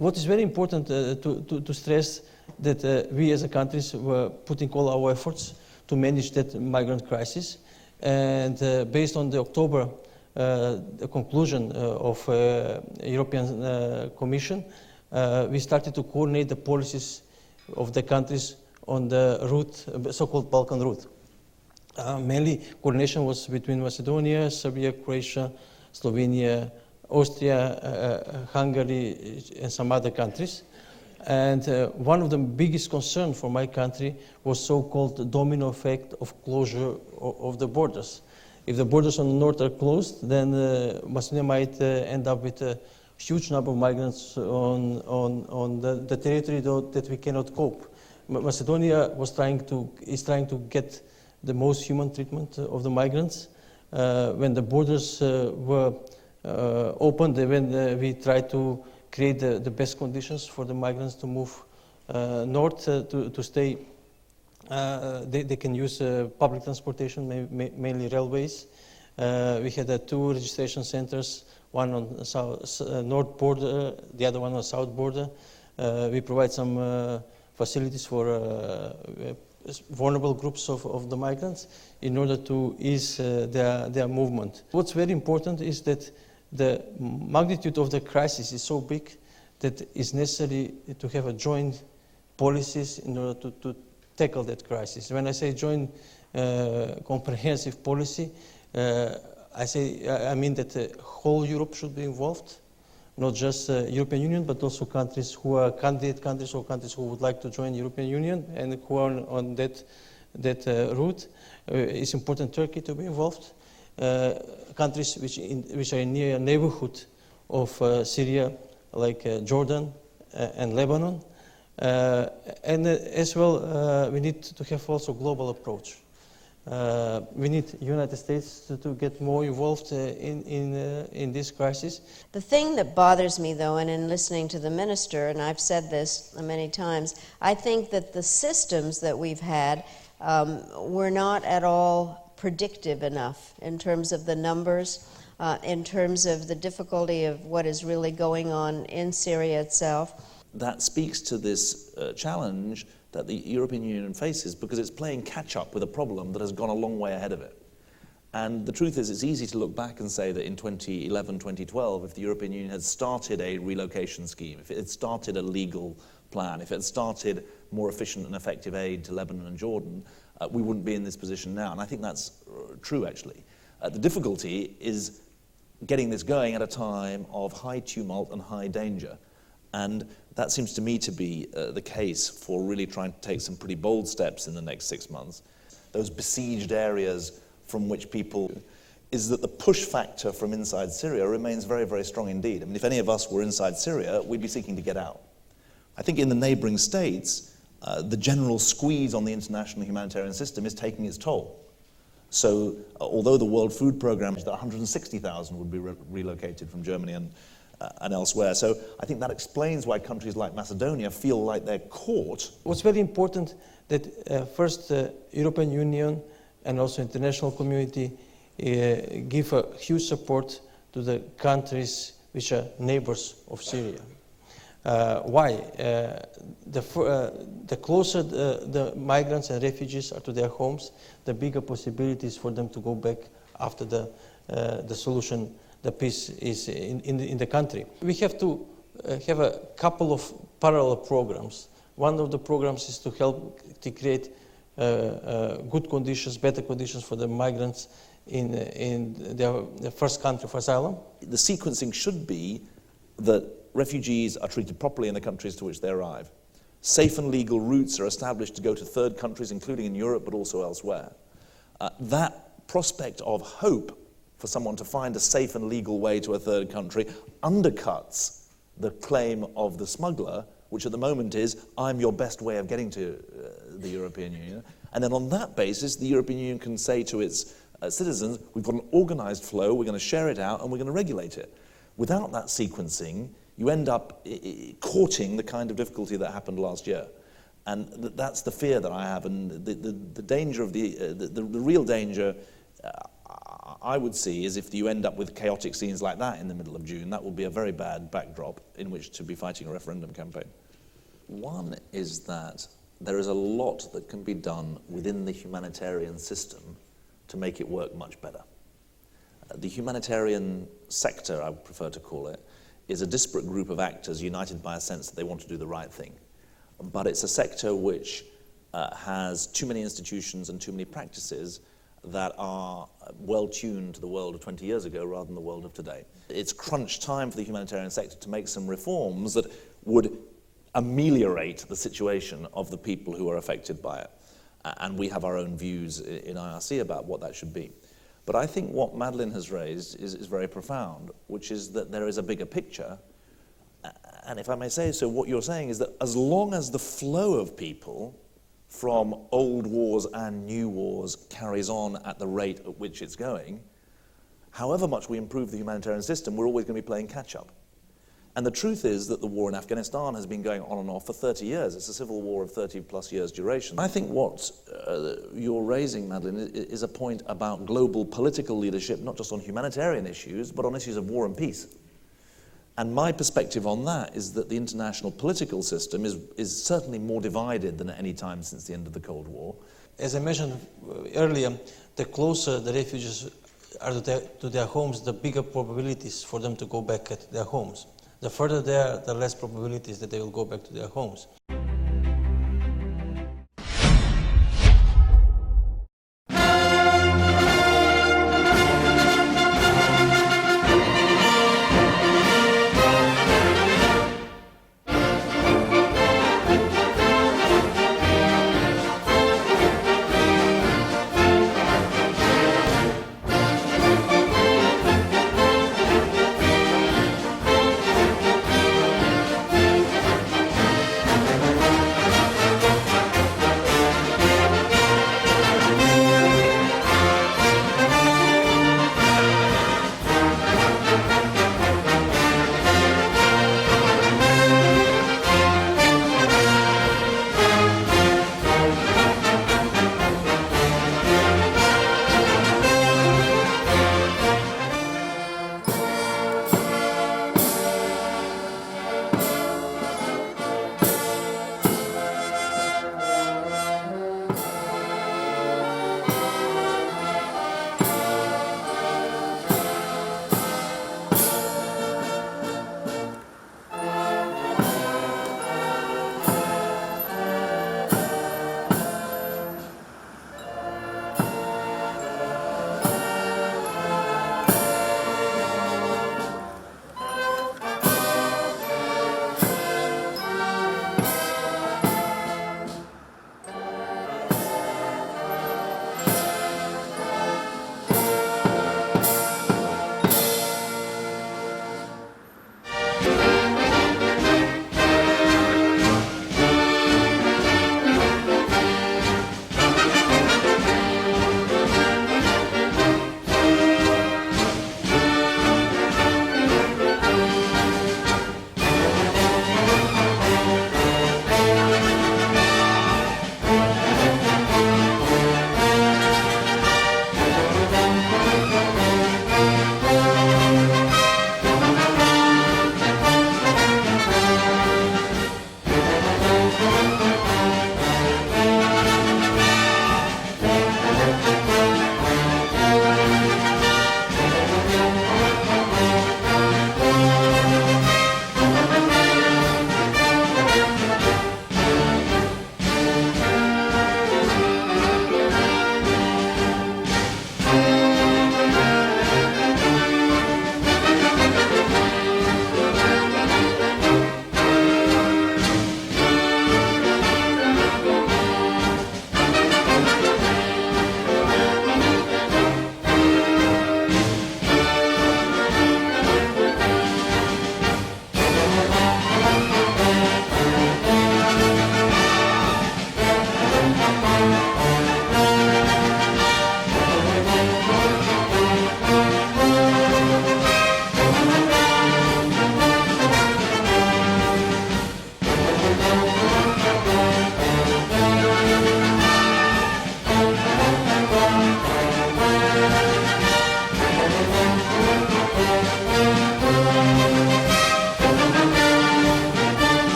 What is very important to stress that we as a countries were putting all our efforts to manage that migrant crisis. And based on the October the conclusion of European Commission, we started to coordinate the policies of the countries on the route, so-called Balkan route. Mainly coordination was between Macedonia, Serbia, Croatia, Slovenia, Austria, Hungary, and some other countries. And one of the biggest concerns for my country was so-called domino effect of closure of the borders. If the borders on the north are closed, then Macedonia might end up with a huge number of migrants on the territory that we cannot cope. Macedonia is trying to get the most human treatment of the migrants. When the borders were opened, when we tried to create the best conditions for the migrants to move north to stay. They can use public transportation, mainly railways. We had 2 registration centers, one on the north border, the other one on the south border. We provide some facilities for vulnerable groups of the migrants in order to ease their movement. What's very important is that the magnitude of the crisis is so big that it's necessary to have a joint policies in order to tackle that crisis. When I say joint comprehensive policy, I mean that whole Europe should be involved, not just European Union, but also countries who are candidate countries or countries who would like to join European Union and who are on that route. It's important Turkey to be involved. Countries which are in near neighborhood of Syria, like Jordan and Lebanon. And as well, we need to have also global approach. We need United States to get more involved in this crisis. The thing that bothers me, though, and in listening to the minister, and I've said this many times, I think that the systems that we've had were not at all predictive enough in terms of the numbers, in terms of the difficulty of what is really going on in Syria itself. That speaks to this challenge that the European Union faces because it's playing catch-up with a problem that has gone a long way ahead of it. And the truth is, it's easy to look back and say that in 2011, 2012, if the European Union had started a relocation scheme, if it had started a legal plan, if it had started more efficient and effective aid to Lebanon and Jordan, we wouldn't be in this position now. And I think that's true, actually. The difficulty is getting this going at a time of high tumult and high danger. And that seems to me to be the case for really trying to take some pretty bold steps in the next 6 months. Those besieged areas from which people, is that the push factor from inside Syria remains very, very strong indeed. I mean, if any of us were inside Syria, we'd be seeking to get out. I think in the neighboring states, the general squeeze on the international humanitarian system is taking its toll. So, although the World Food Programme is that 160,000 would be relocated from Germany and elsewhere. So I think that explains why countries like Macedonia feel like they're caught. What's very important that first the European Union and also international community give a huge support to the countries which are neighbors of Syria. Why? The closer the migrants and refugees are to their homes, the bigger possibilities for them to go back after the solution, the peace is in the country. We have to have a couple of parallel programs. One of the programs is to help to create good conditions, better conditions for the migrants in their first country of asylum. The sequencing should be that refugees are treated properly in the countries to which they arrive. Safe and legal routes are established to go to third countries, including in Europe, but also elsewhere. That prospect of hope for someone to find a safe and legal way to a third country undercuts the claim of the smuggler, which at the moment is, I'm your best way of getting to the European Union. And then on that basis, the European Union can say to its citizens, we've got an organized flow, we're going to share it out, and we're going to regulate it. Without that sequencing, you end up courting the kind of difficulty that happened last year. And that's the fear that I have, and the danger of the real danger, I would see is if you end up with chaotic scenes like that in the middle of June, that will be a very bad backdrop in which to be fighting a referendum campaign. One is that there is a lot that can be done within the humanitarian system to make it work much better. The humanitarian sector, I would prefer to call it, is a disparate group of actors united by a sense that they want to do the right thing. But it's a sector which has too many institutions and too many practices that are well tuned to the world of 20 years ago rather than the world of today. It's crunch time for the humanitarian sector to make some reforms that would ameliorate the situation of the people who are affected by it. And we have our own views in IRC about what that should be. But I think what Madeleine has raised is very profound, which is that there is a bigger picture. And if I may say so, what you're saying is that as long as the flow of people from old wars and new wars carries on at the rate at which it's going, however much we improve the humanitarian system, we're always going to be playing catch-up. And the truth is that the war in Afghanistan has been going on and off for 30 years. It's a civil war of 30-plus years duration. I think what you're raising, Madeleine, is a point about global political leadership, not just on humanitarian issues, but on issues of war and peace. And my perspective on that is that the international political system is certainly more divided than at any time since the end of the Cold War. As I mentioned earlier, the closer the refugees are to their homes, the bigger probabilities for them to go back to their homes. The further they are, the less probabilities that they will go back to their homes.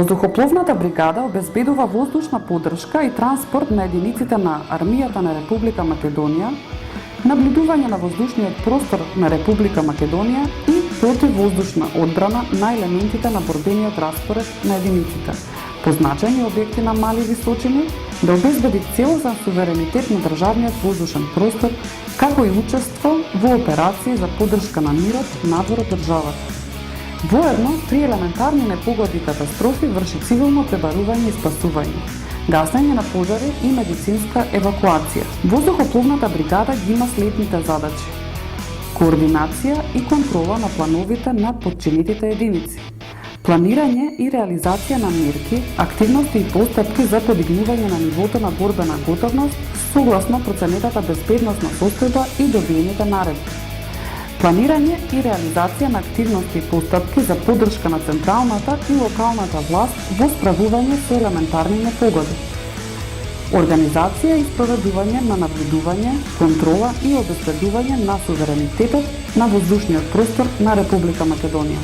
Воздухопловната бригада обезбедува воздушна поддршка и транспорт на единиците на Армијата на Република Македонија, наблюдување на воздушниот простор на Република Македонија и противвоздушна одбрана на елементите на борбениот распоред на единиците, позначени објекти на мали височини, да обезбеди целосен суверенитет на државниот воздушен простор, како и учество во операции за поддршка на мирот надвор од државата. Воедно, при елементарни непогоди и катастрофи врши цивилно пребарување и спасување, гасење на пожари и медицинска евакуација. Воздухопловната бригада ги има следните задачи: координација и контрола на плановите на подчинетите единици, планирање и реализација на мерки, активности и постапки за подигнување на нивото на борбена готовност согласно проценетата безбедносна состојба и добиените наредби, планирање и реализација на активности и постапки за поддршка на централната и локалната власт во справување со елементарни непогоди, организација и спроведување на наблюдување, контрола и обезбедување на суверенитетот на воздушниот простор на Република Македонија,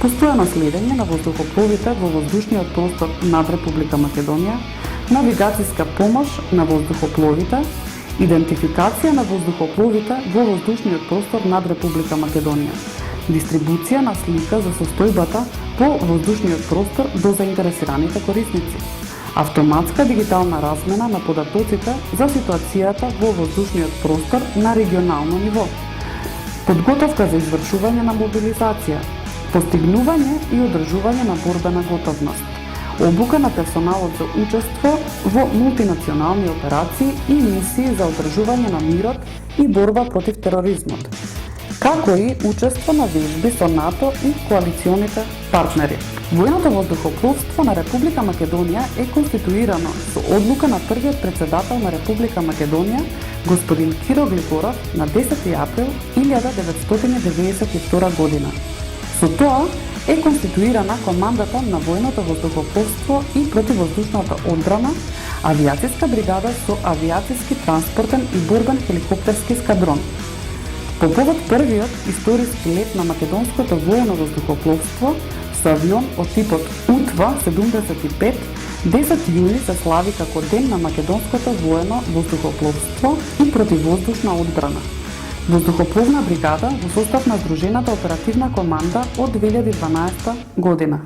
постојано следење на воздухопловите во воздушниот простор над Република Македонија, навигацијска помош на воздухопловите, идентификација на воздухопловите во воздушниот простор над Република Македонија, дистрибуција на слика за состојбата по воздушниот простор до заинтересираните корисници, автоматска дигитална размена на податоците за ситуацијата во воздушниот простор на регионално ниво, подготовка за извршување на мобилизација, постигнување и одржување на борбена готовност, обука на персоналот за учество во мултинационални операции и мисии за одржување на мирот и борба против тероризмот, како и учество на вежби со НАТО и коалиционите партнери. Војното воздухопловство на Република Македонија е конституирано со одлука на првиот председател на Република Македонија, господин Киро Глигоров, на 10 април 1992 година. Со тоа е конституирана командата на војното воздухопловство и противвоздушната одбрана, авијацијска бригада со авијацијски, транспортен и борбен хеликоптерски скадрон. По повод првиот историски лет на македонското воено воздухопловство со авион од типот УТВА-75, 10 јуни се слави како Ден на македонското воено воздухопловство и противвоздушна одбрана. Воздухопловна бригада во состав на Здружената оперативна команда од 2012 година.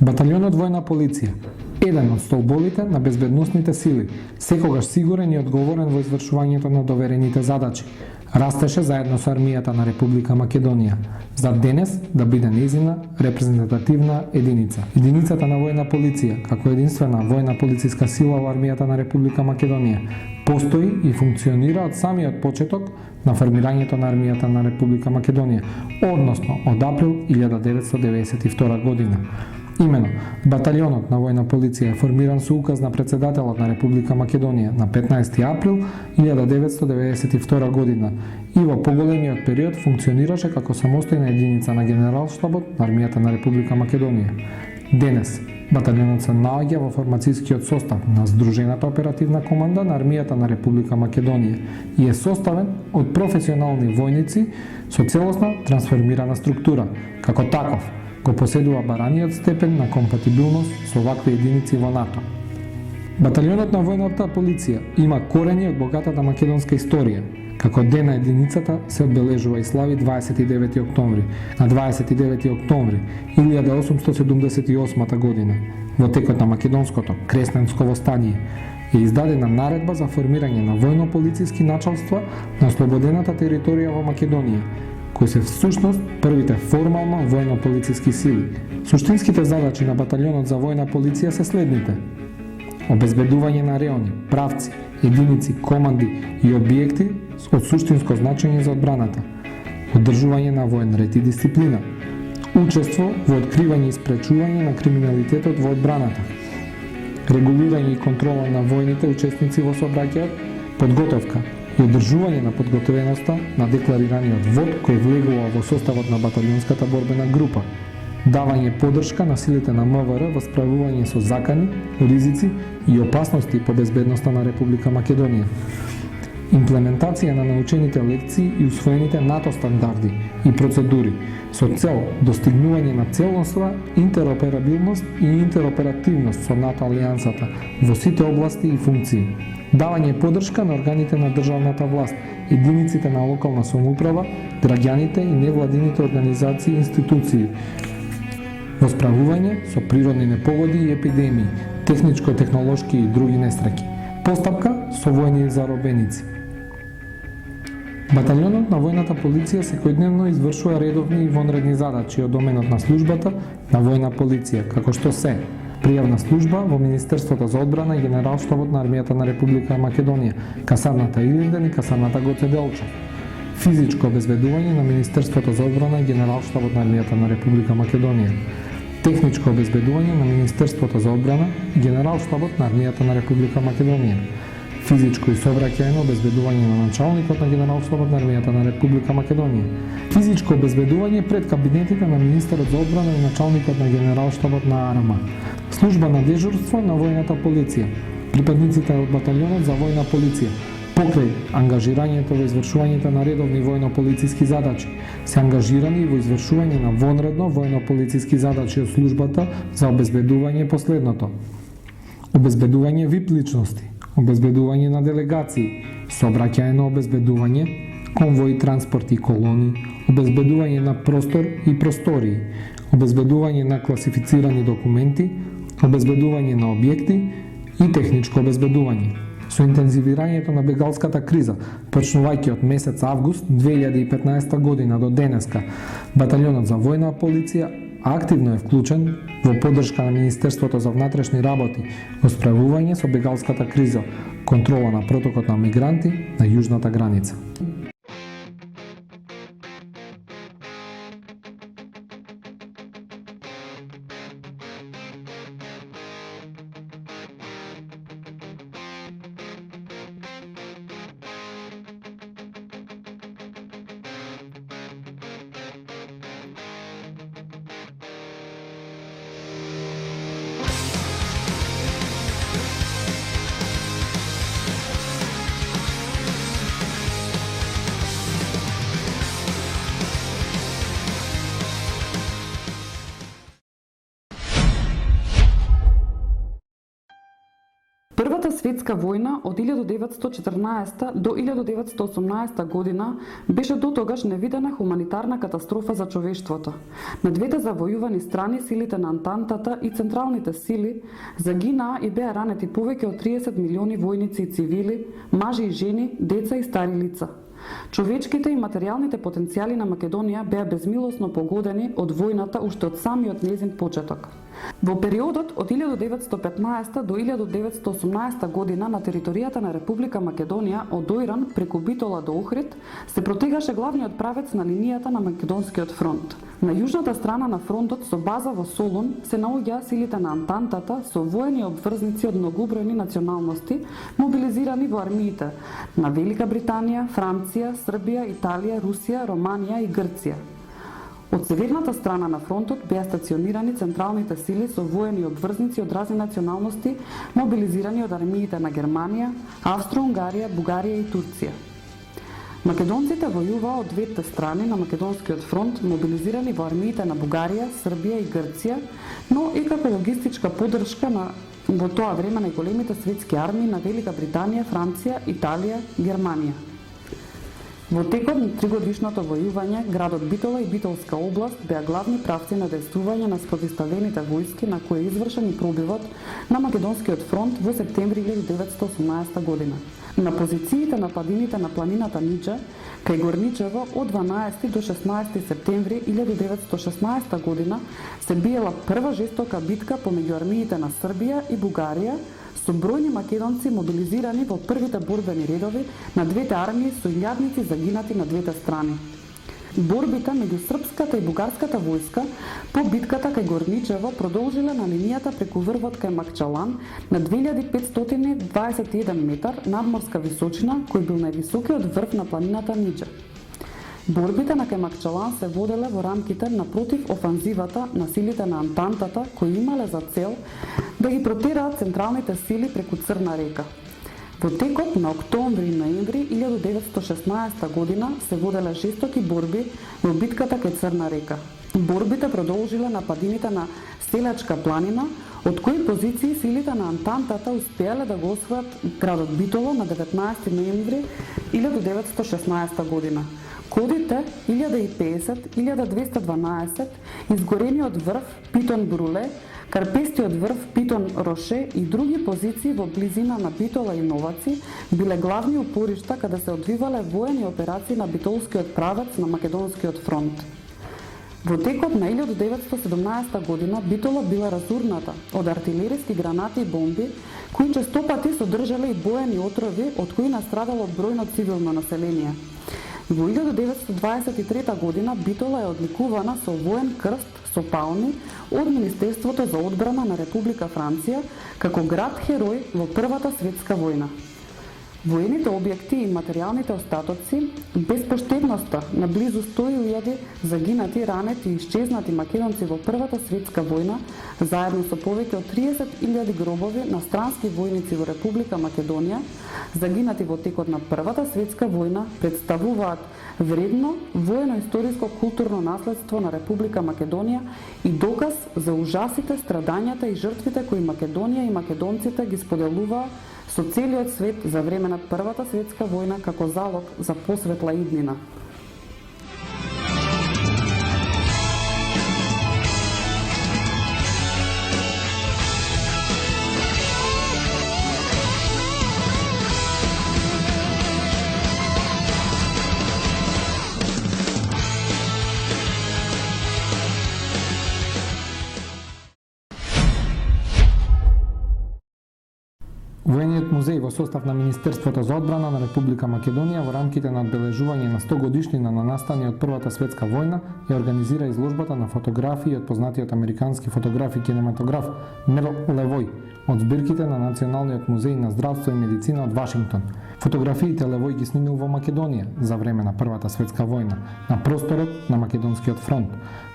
Баталионот војна полиција, еден од столбовите на безбедносните сили, секогаш сигурен и одговорен во извршувањето на доверените задачи, растеше заедно со армијата на Република Македонија, за денес да биде нејзина репрезентативна единица. Единицата на војна полиција, како единствена војна полициска сила во армијата на Република Македонија, постои и функционира од самиот почеток на формирањето на армијата на Република Македонија, односно од април 1992 година. Имено, баталионот на војна полиција е формиран со указ на председателот на Република Македонија на 15 април 1992 година и во поголемиот период функционираше како самостојна единица на Генералштабот на армијата на Република Македонија. Денес, баталионот се наоѓа во формацијскиот состав на Здружената оперативна команда на армијата на Република Македонија и е составен од професионални војници со целосна трансформирана структура. Како таков, го поседува бараниот степен на компатибилност со вакви единици во НАТО. Баталионот на војната полиција има корени од богатата македонска историја. Како ден на единицата се одбележува и слави 29 октомври. На 29 октомври 1878 година, во текот на македонското кресненско востание, е издадена наредба за формирање на војно-полициски началства на ослободената територија во Македонија, кои се всушност првите формално војно-полициски сили. Суштинските задачи на баталионот за војна полиција се следните: обезбедување на реони, правци, единици, команди и објекти од суштинско значење за одбраната, одржување на воен ред и дисциплина, учество во откривање и спречување на криминалитетот во одбраната, регулирање и контрола на војните учесници во сообраќајот, подготовка и одржување на подготвеноста на декларираниот вод кој влегува во составот на баталионската борбена група, давање поддршка на силите на МВР во справување со закани, ризици и опасности по безбедноста на Република Македонија, имплементација на научените лекции и усвоените НАТО стандарди и процедури со цел достигнување на целоснова интероперабилност и интероперативност со НАТО алијансата во сите области и функции, давање поддршка на органите на државната власт, единиците на локална самоуправа, граѓаните и невладините организации и институции, во справување со природни непогоди и епидемии, техничко-технолошки и други несреќи, постапка со војни заробеници. Баталионот на војната полиција секојдневно извршува редовни и вонредни задачи од доменот на службата на војна полиција, како што се пријавна служба во Министерството за одбрана и Генералштабот на армијата на Република Македонија, касарната Илинден и касарната Гоце Делчев, физичко обезбедување на Министерството за одбрана и Генералштабот на армијата на Република Македонија, техничко обезбедување на Министерството за одбрана и Генералштабот на армијата на Република Македонија, физичко и сообраќајно обезбедување на началникот на Генералштабот на армијата на Република Македонија, физичко обезбедување пред кабинетите на министерот за одбрана и началникот на Генералштабот на АРМА, служба на дежурство на војната полиција, припадниците од баталионот за војна полиција, покрај ангажирањето во извршувањето на редовни војно-полициски задачи, се ангажирани во извршување на вонредно војно-полициски задачи од службата за обезбедување последното: обезбедување ВИП личности, обезбедување на делегации, сообраќајно обезбедување, конвои, транспорти и колони, обезбедување на простор и простории, обезбедување на класифицирани документи, обезбедување на објекти и техничко обезбедување. Со интензивирањето на бегалската криза, почнувајќи од месец август 2015 година до денеска, баталионот за војна полиција активно е вклучен во поддршка на Министерството за внатрешни работи во справување со бегалската криза, контрола на протокот на мигранти на јужната граница. светска војна од 1914 до 1918 година беше дотогаш невидена хуманитарна катастрофа за човештвото. На двете завојувани страни, силите на Антантата и централните сили, загинаа и беа ранети повеќе од 30 милиони војници и цивили, мажи и жени, деца и стари лица. Човечките и материјалните потенцијали на Македонија беа безмилосно погодени од војната уште од самиот нејзин почеток. Во периодот од 1915 до 1918 година на територијата на Република Македонија од Ојран преку Битола до Охрид се протегаше главниот правец на линијата на Македонскиот фронт. На јужната страна на фронтот со база во Солун се наоѓаа силите на Антантата со воени обврзници од многобројни националности мобилизирани во армиите на Велика Британија, Франција, Србија, Италија, Русија, Романија и Грција. Од северната страна на фронтот беа стационирани централните сили со воени обврзници од разни националности мобилизирани од армиите на Германија, Австро-Унгарија, Бугарија и Турција. Македонците војуваа од двете страни на Македонскиот фронт, мобилизирани во армиите на Бугарија, Србија и Грција, но и како логистичка поддршка во тоа време на големите светски армии на Велика Британија, Франција, Италија, Германија. Во текот на тригодишното војување, градот Битола и Битолска област беа главни правци на действување на спротивставените војски на кои е извршен и пробивот на Македонскиот фронт во септември 1918 година. На позициите на падините на планината Ниџа, кај Горничево од 12 до 16 септември 1916 година се биела прва жестока битка помеѓу армиите на Србија и Бугарија, со бројни македонци мобилизирани во првите борбени редови на двете армии со илјадници загинати на двете страни. Борбите меѓу српската и бугарската војска по битката кај Горничево продолжиле на линијата преку врвот кај Макчалан на 2521 метар надморска височина, кој бил највисокиот врв на планината Ниџа. Борбите на кај Макчалан се воделе во рамките на против офанзивата на силите на Антантата, кои имале за цел да ги протераат централните сили преку Црна река. Во текот на октомври и ноември 1916 година се воделе жестоки борби во битката кај Црна река. Борбите продолжиле на падините на Селечка планина, од кои позиции силите на Антантата успеале да го освојат градот Битола на 19 ноември 1916 година. Кодите 1050-1212, изгорениот врв Питон Бруле, Карпестиот врв Питон Роше и други позиции во близина на Битола и Новаци биле главни упоришта каде се одвивале воени операции на битолскиот правец на Македонскиот фронт. Во текот на 1917 година Битола била разурната од артилериски гранати и бомби, кои честопати содржале и боени отрови, од кои настрадало бројно цивилно население. Во 1923 година Битола е одликувана со воен крст со палми од Министерството за одбрана на Република Франција како град-херој во Првата светска војна. Воените објекти и материјалните остатоци, безпоштедноста на близу 100.000 загинати, ранети и исчезнати македонци во Првата светска војна, заедно со повеќе од 30.000 гробови на странски војници во Република Македонија, загинати во текот на Првата светска војна, представуваат вредно воено-историско културно наследство на Република Македонија и доказ за ужасите, страдањата и жртвите кои Македонија и македонците ги споделуваа со целиот свет за време на Првата светска војна како залог за посветла иднина. Воениот музеј во состав на Министерството за одбрана на Република Македонија во рамките на одбележување на 100 годишнина на настаниот Првата светска војна ја организира изложбата на фотографии од познатиот американски фотограф и кинематограф Мел Левој од збирките на Националниот музеј на здравство и медицина од Вашингтон. Фотографиите Левој ги снимил во Македонија за време на Првата светска војна на просторот на Македонскиот фронт.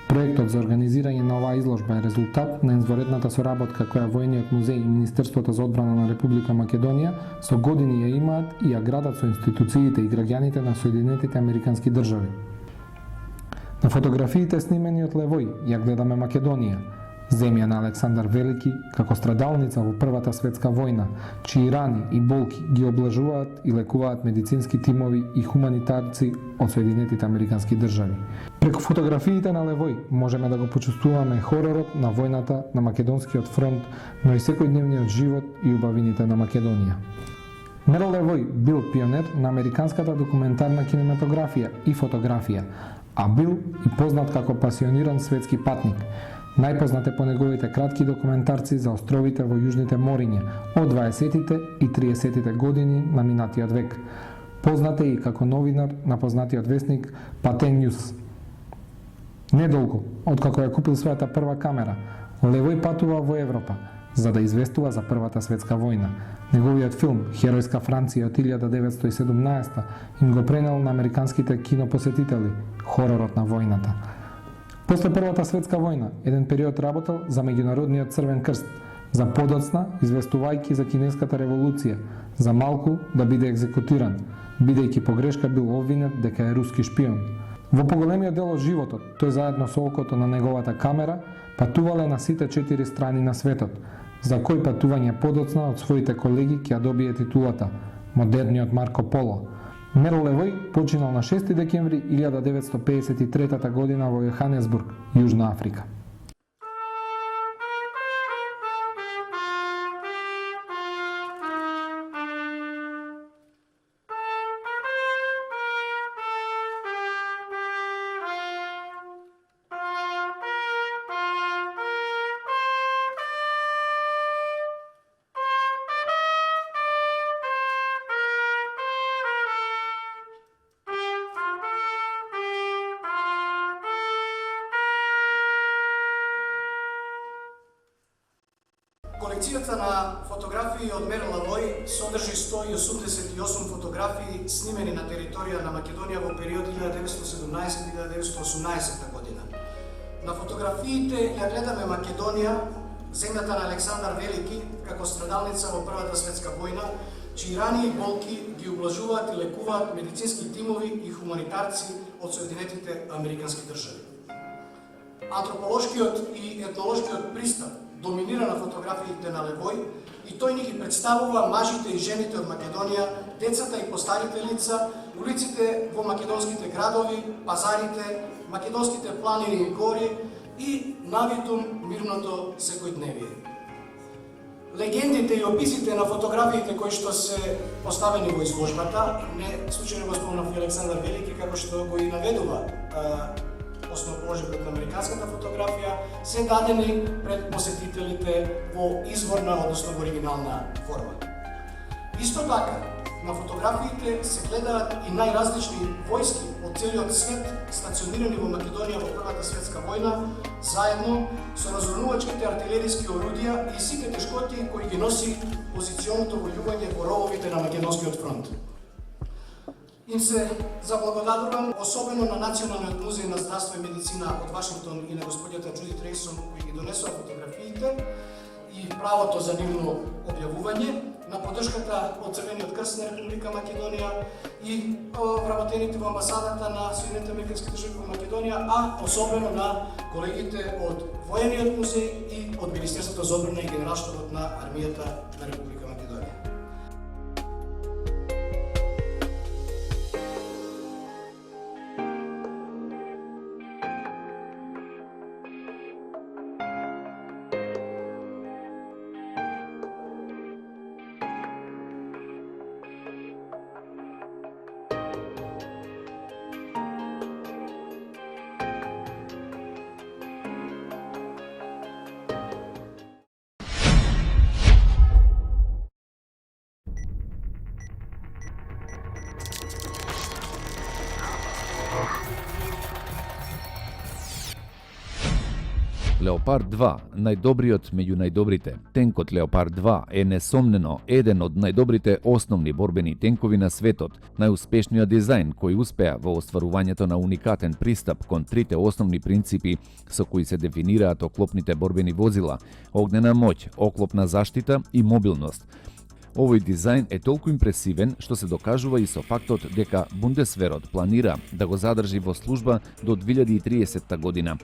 Проектот за организирање на оваа изложба е резултат на изворедната соработка која Воениот музеј и Министерството за одбрана на Република Македонија со години ја имаат и ја градат со институциите и граѓаните на Соединетите Американски држави. На фотографиите снимени од Левој ја гледаме Македонија, земја на Александар Велики како страдалница во Првата светска војна, чии рани и болки ги облажуваат и лекуваат медицински тимови и хуманитарци од Соединетите Американски држави. Преку фотографиите на Левој можеме да го почувствуваме хоророт на војната на Македонскиот фронт, но и секојдневниот живот и убавините на Македонија. Мерл Левој бил пионер на американската документарна кинематографија и фотографија, а бил и познат како пасиониран светски патник. Најпознат е по неговите кратки документарци за островите во Јужните мориња од 20-тите и 30-тите години на минатиот век. Познат е и како новинар на познатиот весник Патен Њус. Недолго, откако ја купил својата прва камера, Левој патува во Европа, за да известува за Првата светска војна. Неговиот филм «Херојска Франција» од 1917 им го пренел на американските кинопосетители хоророт на војната. После Првата светска војна, еден период работел за Меѓународниот црвен крст, за подоцна известувајќи за кинеската револуција, за малку да биде екзекутиран, бидејќи погрешка бил обвинет дека е руски шпион. Во поголемиот дел од животот, тој заедно со окото на неговата камера, патувале на сите 4 страни на светот, за кој патување подоцна од своите колеги ќе ја добие титулата «Модерниот Марко Поло». Мерл Левој починал на 6 декември 1953 година во Јоханесбург, Јужна Африка. Колекцијата на фотографии од Мерл Левој содржи 188 фотографии снимени на територија на Македонија во период 1917-1918 година. На фотографиите ја гледаме Македонија, земјата на Александар Велики, како страдалница во Првата светска војна, чии рани и болки ги ублажуваат и лекуваат медицински тимови и хуманитарци од Соединетите Американски држави. Антрополошкиот и етнолошкиот пристап доминира на фотографиите на Левој и тој ни ги представува мажите и жените од Македонија, децата и постарите лица, улиците во македонските градови, пазарите, македонските планини и гори и навитум мирното секојдневие. Легендите и описите на фотографиите кои што се поставени во изложбата, не случајно го спомнав и Александар Велики, како што го и наведува основоположникот на американската фотографија, се дадени пред посетителите во изворна, односно во оригинална форма. Исто така, на фотографиите се гледаат и најразлични војски од целиот свет, стационирани во Македонија во Првата светска војна, заедно со разорнувачките артилериски орудија и сите тешкоти кои ги носи позиционното војување во рововите на Македонскиот фронт. Им се заблагодарувам особено на Националниот музеј на здравство и медицина од Вашингтон и на господјата Џудит Рейсон кои ги донесоа фотографиите и правото за нивно објавување, на поддршката од Црвениот крст на Република Македонија и вработените во амбасадата на Соединетите Американски држави во Македонија, а особено на колегите од Воениот музеј и од Министерството за одбрана и Генералштабот на армијата на Република Македонија. Леопард 2, најдобриот меѓу најдобрите. Тенкот Леопард 2 е несомнено еден од најдобрите основни борбени тенкови на светот, најуспешниот дизајн кој успеа во остварувањето на уникатен пристап кон трите основни принципи со кои се дефинираат оклопните борбени возила: огнена моќ, оклопна заштита и мобилност. Овој дизајн е толку импресивен што се докажува и со фактот дека Бундесверот планира да го задржи во служба до 2030 година.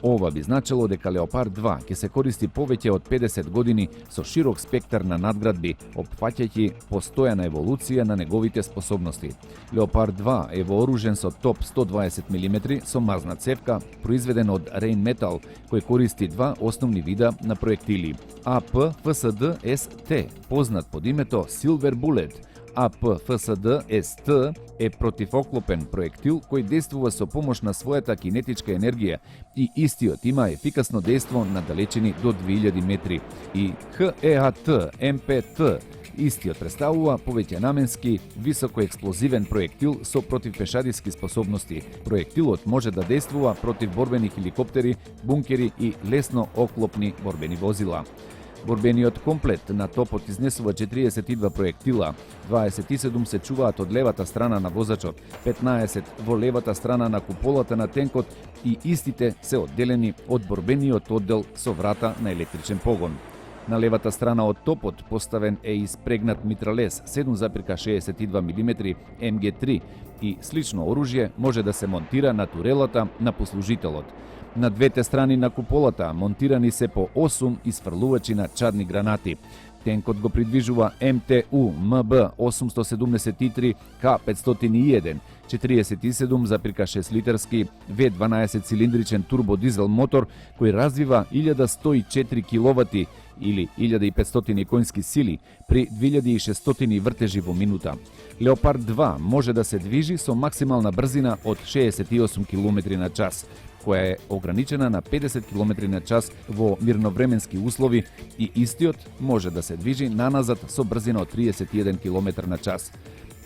Ова би значило дека Леопард 2 ќе се користи повеќе од 50 години со широк спектар на надградби, опфаќајќи постојана еволуција на неговите способности. Леопард 2 е вооружен со топ 120 мм со мазна цевка, произведен од Rheinmetall, кој користи два основни вида на проектили. АП-ФСД-СТ, познат под името Silver Bullet. АП-ФСД-СТ е противоклопен проектил кој действува со помош на својата кинетичка енергија и истиот има ефикасно дејство на далечини до 2000 метри. И ХЕАТ-МПТ истиот представува повеќе наменски, високоексплозивен проектил со противпешадиски способности. Проектилот може да действува против борбени хеликоптери, бункери и лесно оклопни борбени возила. Борбениот комплет на топот изнесува 42 проектила, 27 се чуваат од левата страна на возачот, 15 во левата страна на куполата на тенкот и истите се одделени од борбениот оддел со врата на електричен погон. На левата страна од топот поставен е испрегнат митралез 7,62 мм МГ3 и слично оружје може да се монтира на турелата на послужителот. На двете страни на куполата монтирани се по 8 isfрлувачи на чадни гранати. Тенкот го придвижува МТУ МБ 873 К501, 47,6 литерски V12 цилиндричен турбодизел мотор кој развива 1104 киловати или 1500 конски сили при 2600 вртежи во минута. Леопард 2 може да се движи со максимална брзина од 68 км на час, која е ограничена на 50 км на час во мирновременски услови и истиот може да се движи наназад со брзина од 31 км на час.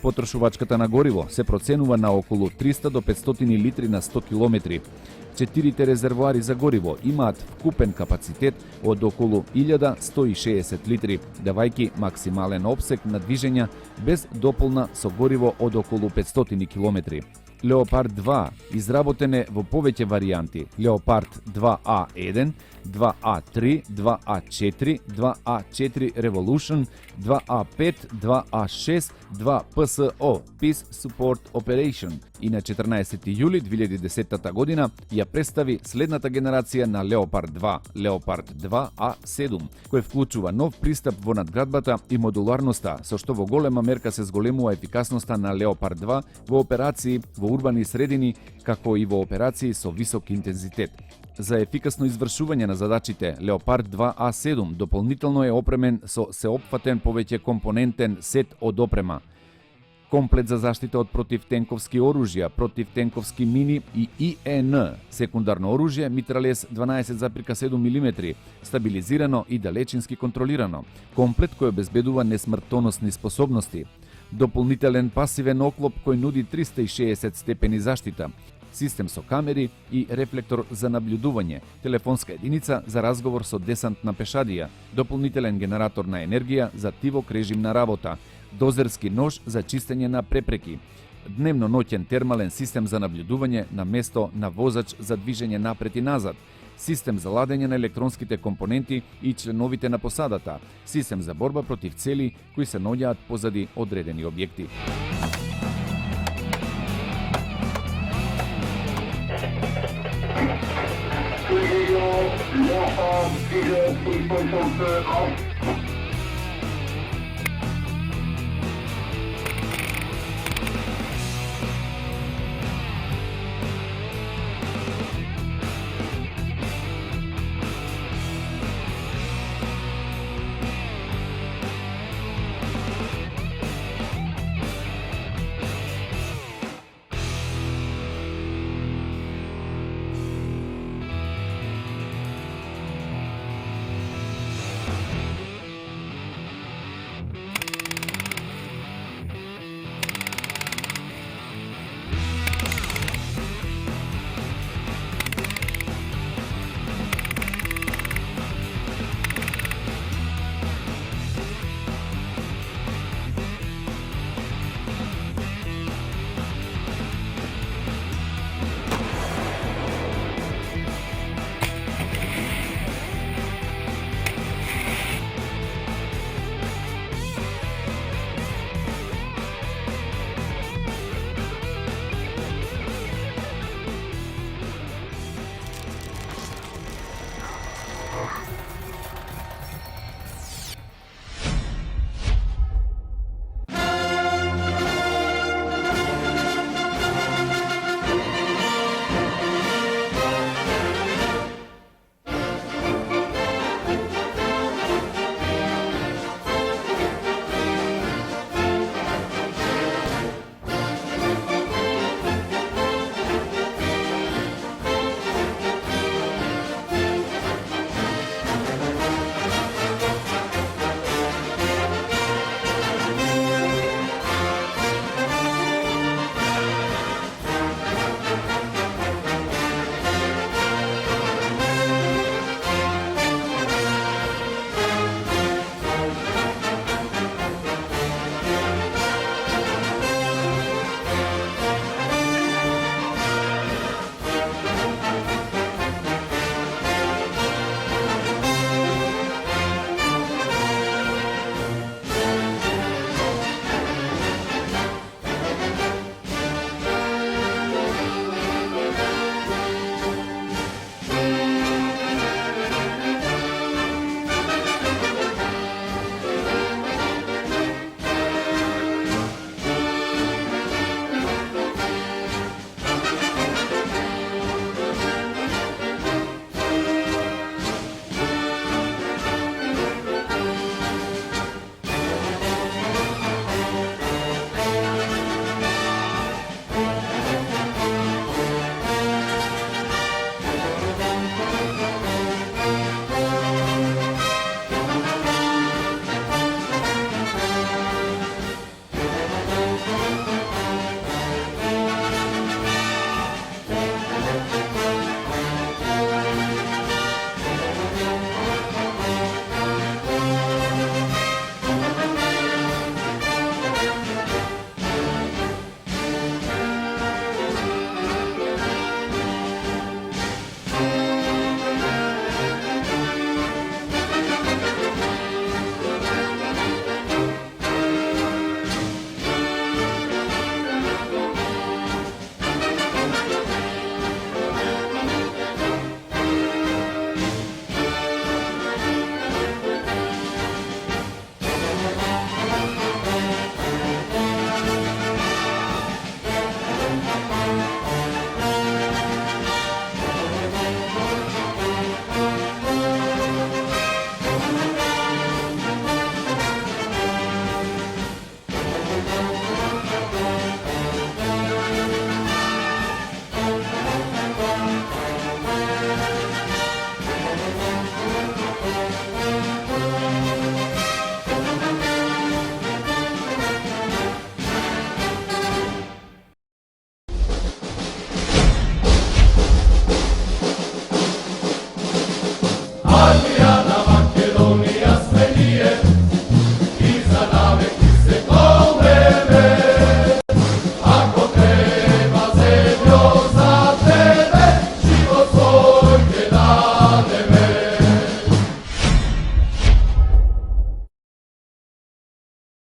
Потрошувачката на гориво се проценува на околу 300 до 500 литри на 100 км. Четирите резервоари за гориво имаат вкупен капацитет од околу 1160 литри, давајќи максимален опсег на движење без дополна со гориво од околу 500 км. Леопард 2 изработен е во повеќе варијанти. Леопард 2А1, 2А3, 2А4, 2А4 Revolution, 2А5, 2А6, 2ПСО Peace Support Operation и на 14 јули 2010 година ја представи следната генерација на Леопард 2, Леопард 2А7, кој вклучува нов пристап во надградбата и модуларноста, со што во голема мерка се зголемува ефикасноста на Леопард 2 во операции во урбани средини, како и во операции со висок интензитет. За ефикасно извршување на задачите, Леопард 2А7 дополнително е опремен со сеопфатен повеќе компонентен сет од опрема. Комплет за заштита од противтенковски оружја, противтенковски мини и ИН, секундарно оружје, митралез 12,7 мм, стабилизирано и далечински контролирано. Комплет кој обезбедува несмртоносни способности. Дополнителен пасивен оклоп кој нуди 360 степени заштита. Систем со камери и рефлектор за наблюдување, телефонска единица за разговор со десантна пешадија, дополнителен генератор на енергија за тивок режим на работа, дозерски нож за чистење на препреки, дневно-ноќен термален систем за наблюдување на место на возач за движење напред и назад, систем за ладење на електронските компоненти и членовите на посадата, систем за борба против цели кои се наоѓаат позади одредени објекти. Leopard, Peter, 3.1 off.